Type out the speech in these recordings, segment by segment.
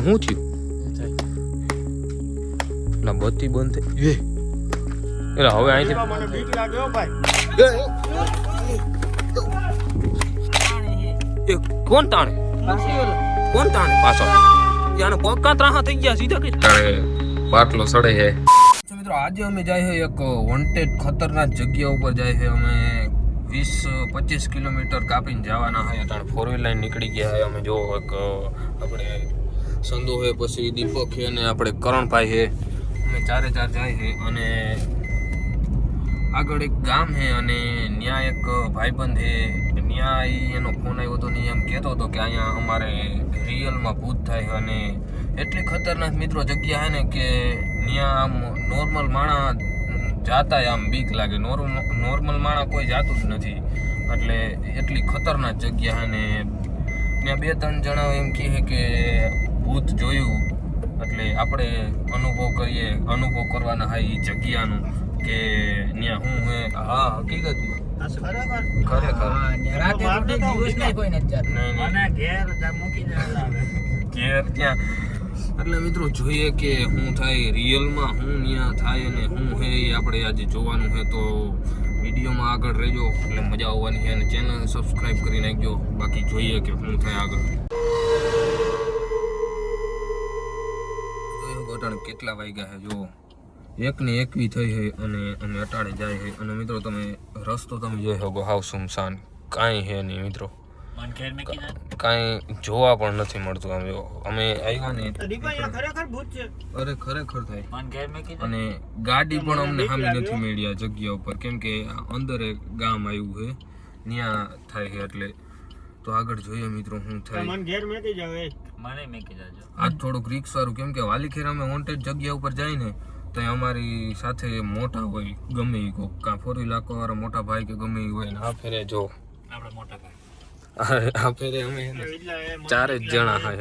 શું થયું? એટલે બત્તી બંધ થઈ એટલે હવે અહીંથી મને બીક લાગ્યો ભાઈ. એ કોણ તાણે પાછો યાને પક્કા ત્રાહા થઈ ગયા સીધા કે બાટલો સડે હે. મિત્રો આજે અમે જાય છે એક વોન્ટેડ ખતરનાક જગ્યા ઉપર જાય છે. અમે 20-25 કિલોમીટર કાપીને જવાના હોય. ત્યાં 4 વ્હીલ લાઈન નીકળી ગયા છે. અમે જો એક આપણે સંદો છે, પછી દીપક છે અને આપણે કરણભાઈ છે. અમે ચારે ચાર જાય છે અને આગળ એક ગામ છે અને ત્યાં એક ભાઈબંધ છે. ત્યાં એનો ફોન આવ્યો હતો ને એમ કહેતો હતો કે અહીંયા અમારે રિયલમાં ભૂત થાય અને એટલી ખતરનાક મિત્રો જગ્યા છે ને કે ત્યાં આમ નોર્મલ માણસ જાતા આમ બીક લાગે. નોર્મલ માણસ કોઈ જાતું જ નથી. એટલે એટલી ખતરનાક જગ્યા છે ને ત્યાં 2-3 જણા એમ કહે કે ભૂત જોયું. એટલે આપણે અનુભવ કરવાના હોય એ જગ્યાનું કે ત્યાં શું હે. હા હકીકત ખરેખર ઘેર ત્યાં. એટલે મિત્રો જોઈએ કે શું થાય રિયલમાં, શું ત્યાં થાય અને શું હે એ આપણે આજે જોવાનું છે. તો વિડીયોમાં આગળ રહેજો એટલે મજા આવવાની છે અને ચેનલ સબસ્ક્રાઈબ કરી નાખજો. બાકી જોઈએ કે શું થાય આગળ. કેટલા વાગ્યા છે જો 1:21 થઈ છે અને અમે અટાણે જાય છે. અને મિત્રો તમે રસ્તો તમે જોઈ શકો હાવ સુમસાન, કાંઈ છે નહીં મિત્રો, કાંઈ જોવા પણ નથી મળતું. આમ જો અમે આવ્યા ને અરે ખરેખર થાય. અને ગાડી પણ અમને સામે નથી મળી આ જગ્યા ઉપર, કેમ કે અંદર એક ગામ આવ્યું છે ત્યાં થાય છે. એટલે તો આગળ જોઈએ મિત્રો શું થાય. આ થોડુંક રિક્સ વાળું, કેમ કે વાલીખેર અમે વોન્ટેડ જગ્યા ઉપર જાય ને તો અમારી સાથે મોટા હોય ગમે એ કોક, કાં 4 વ્હીલ વાળા મોટા ભાઈ કે ગમે એ હોય ને. આ ફેરે જો આપણે મોટા ભાઈ આ ફેરે અમે 4 જ જણા હા.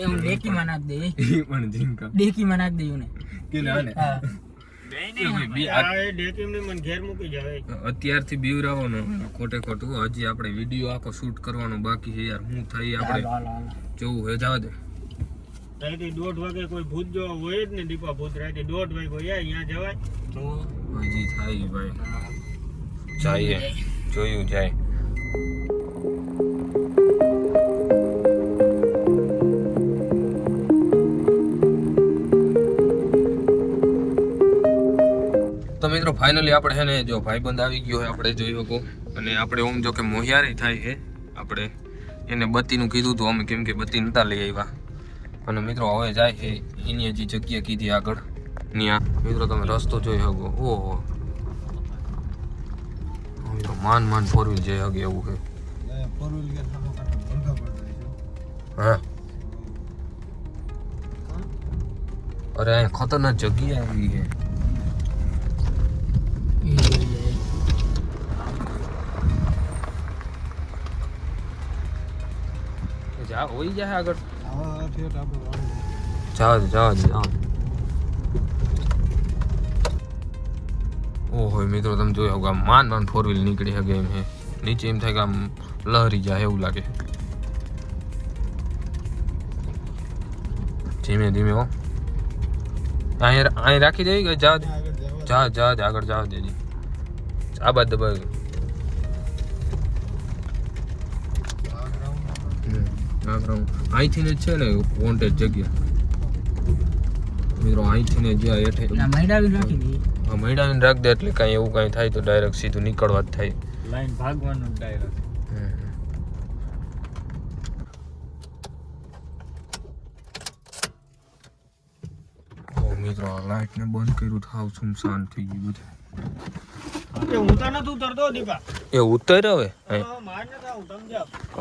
એવું ડેકીમાં નાખ દે, એ પણ જીંકા ડેકીમાં નાખ દે ને કે નાને અત્યારથી બીવરાવાનો ખોટે ખોટું. હજી આપણે વિડીયો આખો શૂટ કરવાનો બાકી છે યાર. શું થાય આપણે જોવું હે. જવા દે. 1:30 વાગે કોઈ ભૂત જોવા હોય જ ને દીપા. ભૂત રાતે 1:30 વાગે હોય અહીંયા જવાય તો હજી થાય ભાઈ. જઈએ જોયું જાય. તો મિત્રો ફાઇનલી આપણે છે ને જો ભાઈબંધ આવી ગયો હોય આપણે જોઈ શકો. અને આપણે ઓમ જો કે મોહિયારી થાય છે. આપણે એને બત્તીનું કીધું હતું અમે, કેમ કે બત્તી નતા લઈ આવ્યા. અને મિત્રો હવે જાય છે એની હજી જગ્યા કીધી આગળ ત્યાં. મિત્રો તમે રસ્તો જોઈ શકો. ઓહો મિત્રો માન 4 વ્હીલ જઈ શકે એવું છે. હા અરે અહીંયા ખતરનાક જગ્યા આવી છે. જા હોઈ જાય આગળ. જવા. ઓહો મિત્રો તમે જોયો કે આમ માન 4 વ્હીલ નીકળી શકે એમ છે. નીચે એમ થાય કે આમ લહરી જાય એવું લાગે. ધીમે ધીમે હો. અહીં રાખી દેવી કે જા આગળ જવા દેજે. આ બાદ દબાવી અહીંથી જ છે ને વોન્ટેડ જગ્યા મિત્રો. અહીંથી ને જ્યાં હેઠે મૈડાવીને રાખી દે. હા મૈડાવીને રાખ દે એટલે કાંઈ એવું કાંઈ થાય તો ડાયરેક્ટ સીધું નીકળવા જ થાય. લાઈન ભાગવાનું ડાયરેક્ટ. મિત્રો લાઈટ ને બંધ કર્યું થાવ સુમસાન થઈ ગયું બધું. એ ઉતર હવે.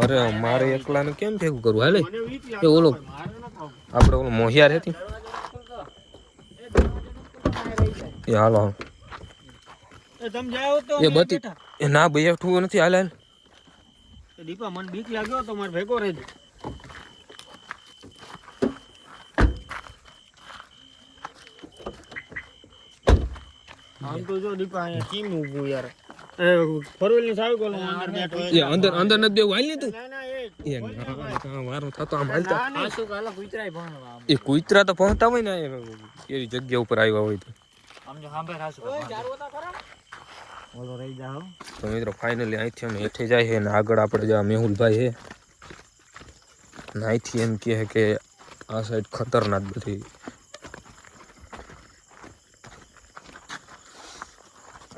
અરે મારે એકલાને કેમ ભેગું કરવું? હાલે એ ઓલો આપણે ઓલો મોહિયાર હતી એ હાલો એ બતી એ ના બેઠું નથી. હાલે દીપા મને બીક લાગ્યો તો મારે ભેગો રહેજો. આમ તો જો દીપા અહીંયા કેમ ઊભું યાર. 4 વ્હીલ ની સાવ કોલ અંદર નથી દેવું. હાલ ને તું ના એ એ વારો થતો આમ હાલતા આ શું કાલે કૂતરાય ભણવા આમ એ કૂતરા તો પહોંચતા હોય ને એવી જગ્યા ઉપર આવ્યા હોય તો આમ જો સાંભળ હાસુ ઓય જારવો તો ખરા ઓલો રહી જાવ તો મિત્રો ફાઇનલી અહીંથી અમે હેઠે જાય છે ને આગળ આપણે જ્યાં મેહુલભાઈ છે ને અહીંથી એમ કહે કે આ સાઈડ ખતરનાક બધી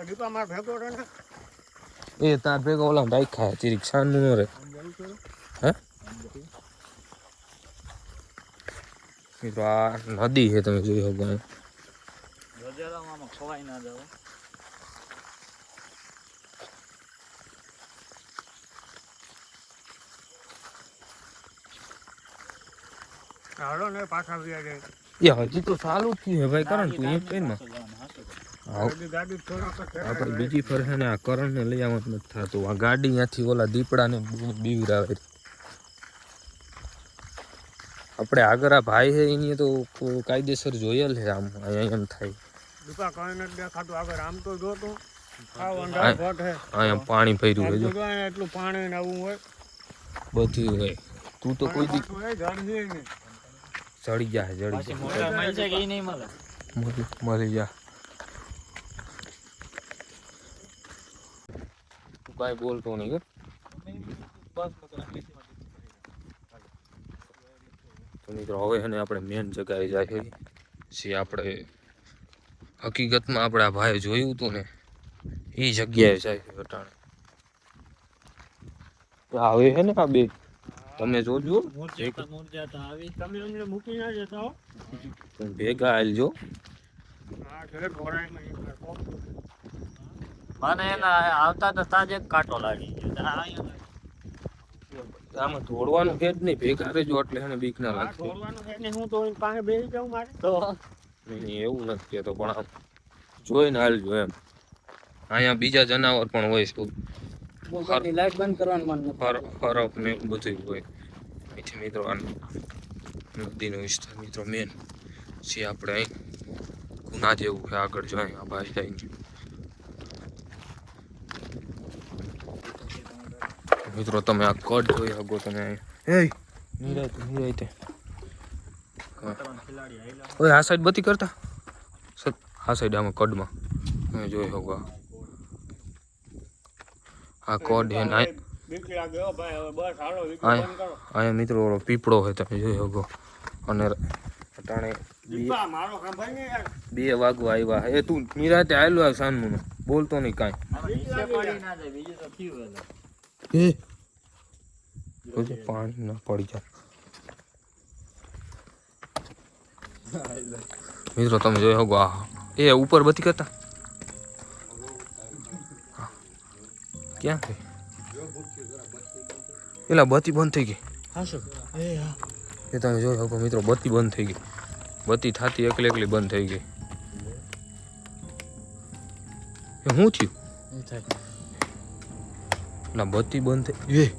દીપા માર ભેગો રહે ને એ તાર ભેગા ઓલા રાખ્યા ચીરીક સાનું ન રે હે મિત્રો આ નદી છે તમે જોઈ શકો રજરામાં ખવાઈ ના જાવ હાલો ને પાછા વ્યા જાય એ હજી તો ચાલુ જ થયું હે ભાઈ કરણ તું એમ કહે ને ગાડી થોડા આપણે બીજી ફર છે ને આ કરણને લઈ આવવાનું નથી થતું આ ગાડી ત્યાંથી ઓલા દીપડાને બીવરાવે આપણે આગળ આ ભાઈ છે એની તો કાયદેસર જોયેલ છે આમ અહીંયા એમ થાય દીપા કઈ નથી દેખાતું આગળ આમ તો જોતું આવ અંધાર ઘટ હે અહીંયા પાણી ભર્યું હોય જો એટલું પાણી ને આવું હોય બધું હોય તું તો કોઈ દી જડી ને ચડી જાય જડી મોટર મળી જાય કે ઈ નહીં મળે મળી જા તું કાંઈ બોલતો નહીં કે તો મિત્રો હવે છે ને આપણે મેન જગ્યાએ જાય છે જે આપણે હકીકતમાં આપણા ભાઈ જોયું હતું ને એ જગ્યાએ જાય છે અટાણે આવે છે ને આ બે તમે જોજો તમે અમને મૂકી ના જતા હો તમે ભેગા હાલજો હા ઘરે ઘોડાઈ મને એના આવતા તો તાજે કાંટો લાગી ગયો આમાં દોડવાનું છે જ નહીં ભેગા રહેજો એટલે એને બીક ના લાગશે ઘોડવાનું છે ને હું તો એની પાસે બેસી જાઉં મારે તો નહીં એવું નથી કહેતો પણ આમ જોઈને હાલજો એમ અહીંયા બીજા જનાવર પણ હોય છે લાઈટ બંધ કરવાનું મન ફરક ને એવું બધું હોય અહીંથી મિત્રો આ નદીનો વિસ્તાર મિત્રો મેન જે આપણે અહીં ગુના જેવું છે આગળ જો અહીંયા ભાઈ જાય મિત્રો તમે આ કટ જોઈ શકો તમે હે નિરાયતે ઓય આ સાઈડ બતી કરતા આ સાઈડ આમાં કડમાં તમે જોઈ શકો આ કોડ હે ના બીક લાગે હો ભાઈ હવે બસ હાલો વિડિયો બંધ કરો અહીંયા મિત્રો ઓલો પીપળો છે તમે જોઈ શકો અને અટાણે દીપા મારો સાંભળ ને યાર 2 વાગવા આવ્યા એ તું નિરાતે આયલો આ સાનમું બોલતો નહીં કાંઈ નીચે પડી ના જાય બીજું તો થયું એ પાણી ના પડી જાય મિત્રો તમે જોઈ શકો આ એ ઉપર બતી કરતા ક્યાં ગઈ એલા બત્તી બંધ થઈ ગઈ એ તમે જોઈ શકો મિત્રો બત્તી બંધ થઈ ગઈ બત્તી થાતી એકલી એકલી બંધ થઈ ગઈ એ શું થયું ના બત્તી બંધ થઈ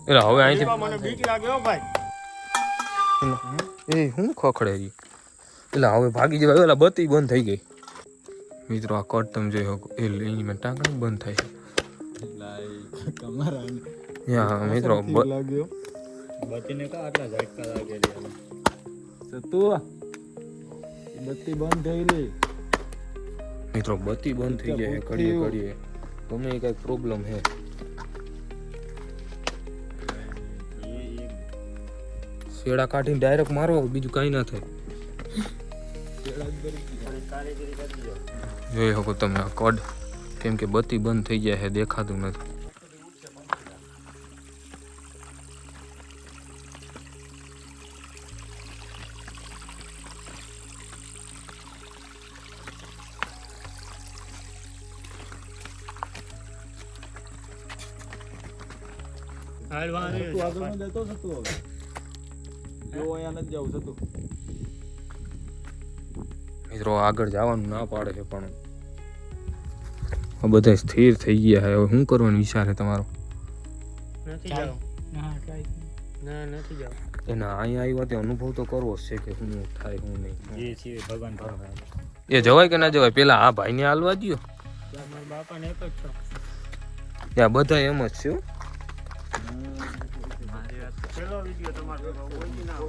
એટલે હવે અહીંથી મને બીક લાગે હો ભાઈ એ હું ખખડે રહી એટલે હવે ભાગી જવાય એટલે બત્તી બંધ થઈ ગઈ મિત્રો આ કટ તમે જોઈ શકો એ એની મેં ટાંકણી બંધ થાય છે મિત્રો બત્તીને કા આટલા ઝટકા લાગેલી સતુ બત્તી બંધ થઈ ગઈ મિત્રો બત્તી બંધ થઈ જાય ઘડીએ ઘડીએ ગમે કઈક પ્રોબ્લેમ હે શેડા કાઢીને ડાયરેક્ટ મારો બીજું કઈ ના થાય જોઈ શકો તમે આ કડ કેમ કે બત્તી બંધ થઈ જાય છે દેખાતું નથી મિત્રો આગળ જવાનું ના પાડે છે પણ બધા સ્થિર થઈ ગયા છે હવે શું કરવાનો વિચાર છે તમારો નથી જાવ ના નથી જાવ એના અહીંયા આવ્યા તે અનુભવ તો કરવો જ છે કે શું થાય શું નહીં જે છે ભગવાન ભરવા એ જવાય કે ના જવાય પેલા આ ભાઈને હાલવા દો મારા બાપાને એક જ છો ત્યાં બધા એમ જ છે હો. છેલ્લો વિડીયો તમારો કોઈ ના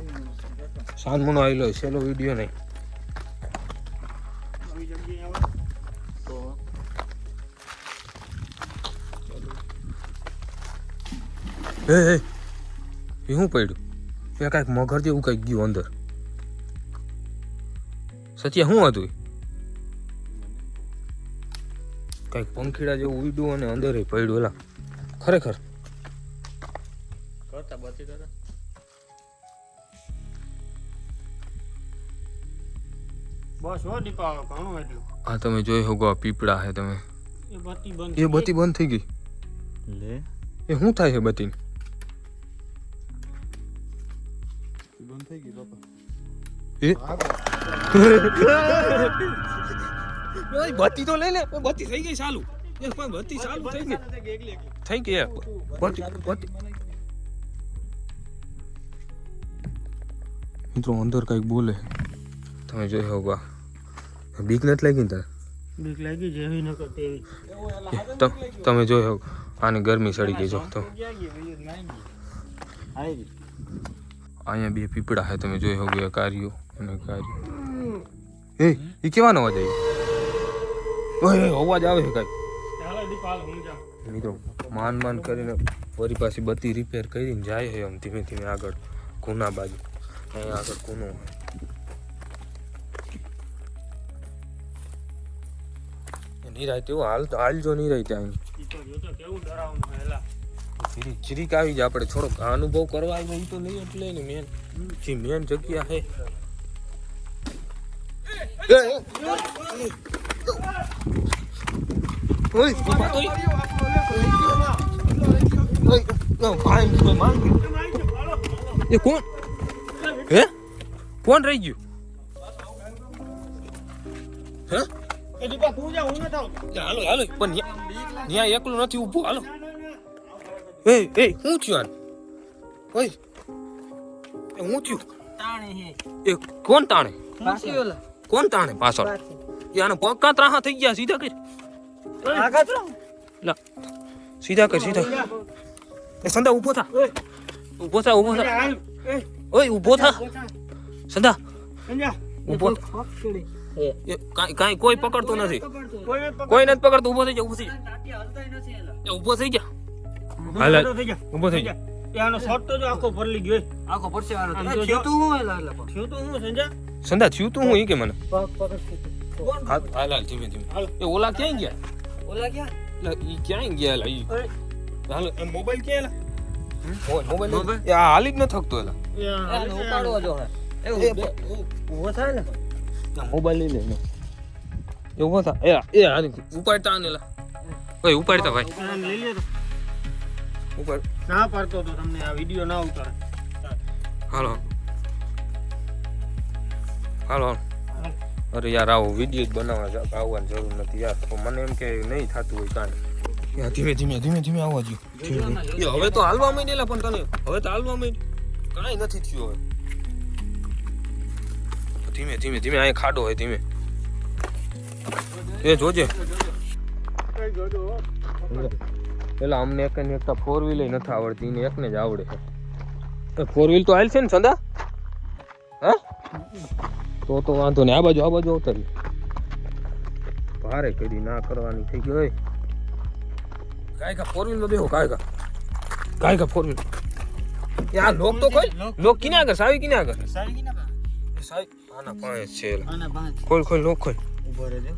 સાનમુનો આવેલો છેલ્લો વિડીયો નહીં. આવી જગ્યાએ આવે તો એ શું પડ્યું? એ કાંઈક મગર જેવું કંઈક ગયું અંદર. સત્યા શું હતું? કંઈક પંખીડા જેવું ઉડ્યું અને અંદર પડ્યું. એલા ખરેખર કરતા બચી કરતા બસ હો દીપા ઘણું એટલું આ તમે જોઈ શકો આ પીપળા છે તમે. એ બત્તી બંધ એ બત્તી બંધ થઈ ગઈ. લે એ શું થાય છે બત્તી? બંધ થઈ ગઈ બાપા. એ ઓય બત્તી તો લઈ લે. બત્તી થઈ ગઈ ચાલુ. એ પણ બત્તી ચાલુ થઈ ગઈ. થઈ ગઈ બત્તી. મિત્રો અંદર કઈક બોલે તમે જોઈ શકો. બીક નથી લાગી ને તારે? બીક લાગી જેવી ન કરતી તમે જોઈ શકો. આની ગરમી ચડી ગઈ જો તો. અહીંયા બે પીપળા છે તમે જોઈ શકો. કાર્યો અને કાર્યો. એ કેવાનો અવાજ આવ્યો? ઓય અવાજ આવે છે કાંઈ. ચાલો દીપા હું જાઉં મિત્રો માન કરીને વરી પાછી બત્તી રિપેર કરીને જાય છે આમ ધીમે ધીમે આગળ કુના બાજુ. અહીંયા આગળ કુનો નિરાય તેવું હાલજો નિરાય ત્યાં. ઈ તો જો તો કેવું ડરાવનું હેલા ચીરીક આવી જાય. આપણે થોડોક અનુભવ કરવા આવ્યો એ તો નહીં એટલે ને મેન જે મેન જગ્યા છે. એ કોણ હે? કોણ રહી ગયું? હે? એ દીપા તું જા હું ન થાઉં હાલો પણ ત્યાં એકલું નથી ઊભું. હાલો એ શું થયું આને? ઓય એ શું થયું? તાણે હે એ કોણ તાણે? પાછી ઓલા કોણ તાણે પાછળ? એ આને પગ કાં ત્રાહા થઈ ગયા? સીધા કર. આગળ તો લા સીધા કર. એ સંદા ઊભો થા. ઊભો થા. ઓય ઊભો થા સંદા. સમજા ઊભો. પકડી એ કાંઈ કોઈ પકડતો નથી. કોઈ કોઈ નથી પકડતો. ઊભો થઈ જા. ઊભો થઈ જા. તાટી હલતાય નથી એલા એ ઊભો થઈ જા. હાલ હાલ. થઈ જા ઊભો થઈ જા. એ આનો શોટ તો જો આખો ભરલી ગયો આખો પડશે વાળો આમ તો જો. તું હું એલા એલા થયું તો હું સમજા સંદા થયું તું હું ઈ કે મને. પકડ હાલ ધીમે ધીમે. એ ઓલા ક્યાં ગયા? ઓલા ક્યાં લા ઈ ક્યાં ગયા? લા ઈ હાલ એ મોબાઈલ ક્યાં? ઓય મોબાઈલ મોબાઈલ? એ આ હાલી જ ન થકતો. એલા આને ઉપાડવો જો હે એ ઊભો થાય ને મોબાઈલ લઈ લે ને. એ ઊભો થા. એ હાલી ઉપાડતા ને. એલા ઓય ઉપાડતા ભાઈ. આને લઈ લે તો ઉપાડ. ના પાડતો તો તમને આ વિડિયો ના ઉતારે હાલો અરે યાર આવો વિડીયો જ બનાવવા આવવાની જરૂર નથી યાર. તો મને એમ કે નહીં થતું હોય કાંઈ. યાર ધીમે આવવા જો. હવે તો હાલવા માંડેલા પણ તને હવે તો હાલવા માંડ કાંઈ નથી થયું હવે. ધીમે અહીંયા ખાડો હોય ધીમે. એ જોજે પેલા અમને એક ને એક 4 વ્હીલ નથી આવડતી એને એકને જ આવડે છે. 4 વ્હીલ તો હાલ છે ને સંદા? હે તો વાંધો નહીં. આ બાજુ આવતરી ભારે કરી ના કરવાની થઈ ગઈ. કાંઈ 4 વ્હીલ માં બેહો. કાંઈ 4 વ્હીલ. યાર લોક તો કોઈ લોક કિને આગળ સાવી કિને આગળ સારી ના સાવી આના પાસે છે. આના પાંચ ખોલ લોક ખોલ. ઉભો રહેજો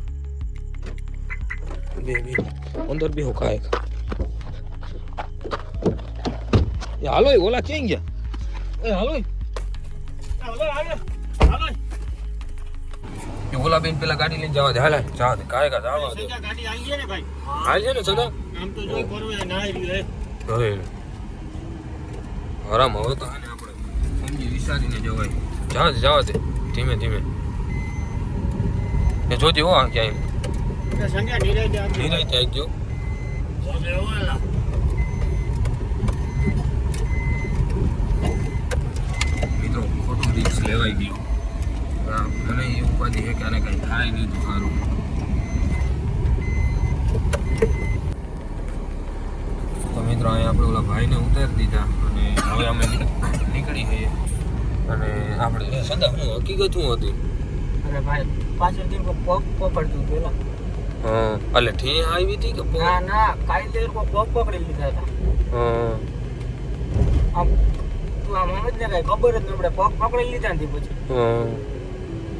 બે અંદર બેહો. કાંઈ હાલો ઓલા ક્યાં ગયા? હાલો ઓલા બેન પેલા ગાડી લઈને જવા દે. હાલ જવા દે. કાંઈ જવા દે. ગાડી આવી છે ને ભાઈ હાલ છે ને સદા આમ તો જો પરવે ના આવી રે હવે આરામ. હવે તો આને આપણે સમજી વિચારીને જવાય. જવા દે ધીમે. એ જોજે હો ક્યાંય સંજ્ઞા નિરાય દે નિરાય જાય જો. મિત્રો ખોટું રિસ્ક લેવાઈ ગયું. મને એ ઉપાધિ છે કે આને કંઈ થાય નહીં તો સારું. તો મિત્રો અહીંયા આપણે ઓલા ભાઈને ઉતારી દીધા અને હવે અમે અને આપણે સદા હું હકીકત શું હતી? અરે ભાઈ પાછળથી કોઈ પગ પકડતું પેલા. હા એટલે ઠી આવી હતી કે પગ? ના ના કાયદેસર કોઈ પગ પકડી લીધા હતા. હા આમ તું આમ સમજ ને કઈ ખબર જ નહીં, આપણે પગ પકડી લીધા ને પછી હા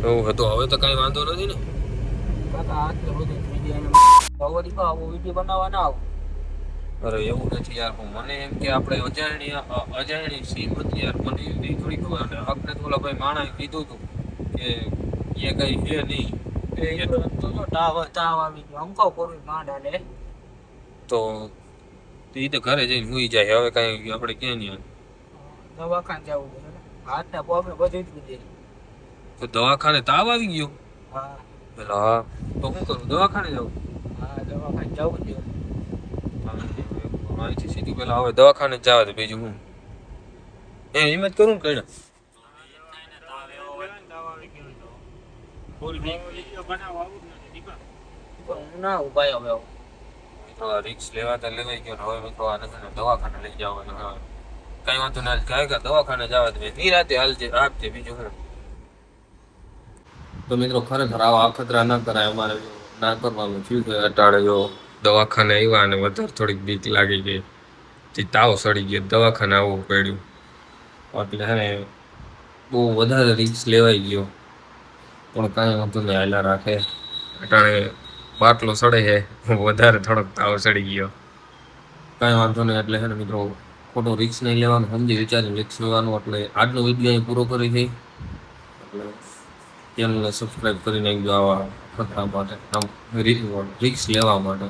એવું હતું. હવે તો કઈ વાંધો નથી ને? કાકા હાથ તો બધું થઈ ગયા એને. હવે દીપા આવો વિડીયો બનાવવા ના આવો. અરે એવું નથી યાર, પણ મને એમ કે આપણે અજાણી સીમ હતી યાર, મને એવી થોડી ખબર. અને હકને તો ઓલા ભાઈ માણાએ કીધું હતું કે એ કઈ છે નહીં. તો જો તાવ આવી ગયો અંકો કરું માંડા લે. તો એ તો ઘરે જઈને હુઈ જાય. હવે કઈ આપણે ક્યાં નહીં. દવાખાને જવું પડે ને. હાથના પગને બધું જ દે. તો દવાખાને તાવ આવી ગયો? હા પેલા હા તો શું કરું? દવાખાને જાઉં? હા દવાખાને જવું જ અહીંથી સીધું પેલા હવે દવાખાને જ જવા દે. બીજું હું એમ જ કરું ને કઈ વિડીયો બનાવવા આવું જ નથી દીપા. હું ના ઉપાય હવે રિક્સ લેવાતા લેવાઈ ગયો ને હવે મિત્રો આને છે ને દવાખાને લઈ જવાનું. હવે કઈ વાંધો ના કાંઈ દવાખાને જવા દે. નિરાતે હાલજે આપજે. બીજું હું તો મિત્રો ખરેખર આવા અખતરા ના કરાય. અમારે ના કરવાનું થયું કે અટાળે જો દવાખાને આવ્યા અને વધારે થોડીક બીક લાગી ગઈ, તે તાવ સડી ગયો, દવાખાને આવવું પડ્યું. એટલે હે ને બહુ વધારે રિક્સ લેવાઈ ગયો. પણ કાંઈ વાંધો નહીં, હાલ્યા રાખે. અટાણે બાટલો સડે છે, વધારે થોડોક તાવ સડી ગયો. કાંઈ વાંધો નહીં. એટલે છે ને મિત્રો ખોટો રિક્સ નહીં લેવાનું, સમજી વિચારીને રિક્સ લેવાનું. એટલે આજનો વિડીયો અહીં પૂરો કરી દઈ. એટલે ચેનલને સબસ્ક્રાઈબ કરી નાખજો આવા ખતરા માટે, રિક્સ લેવા માટે.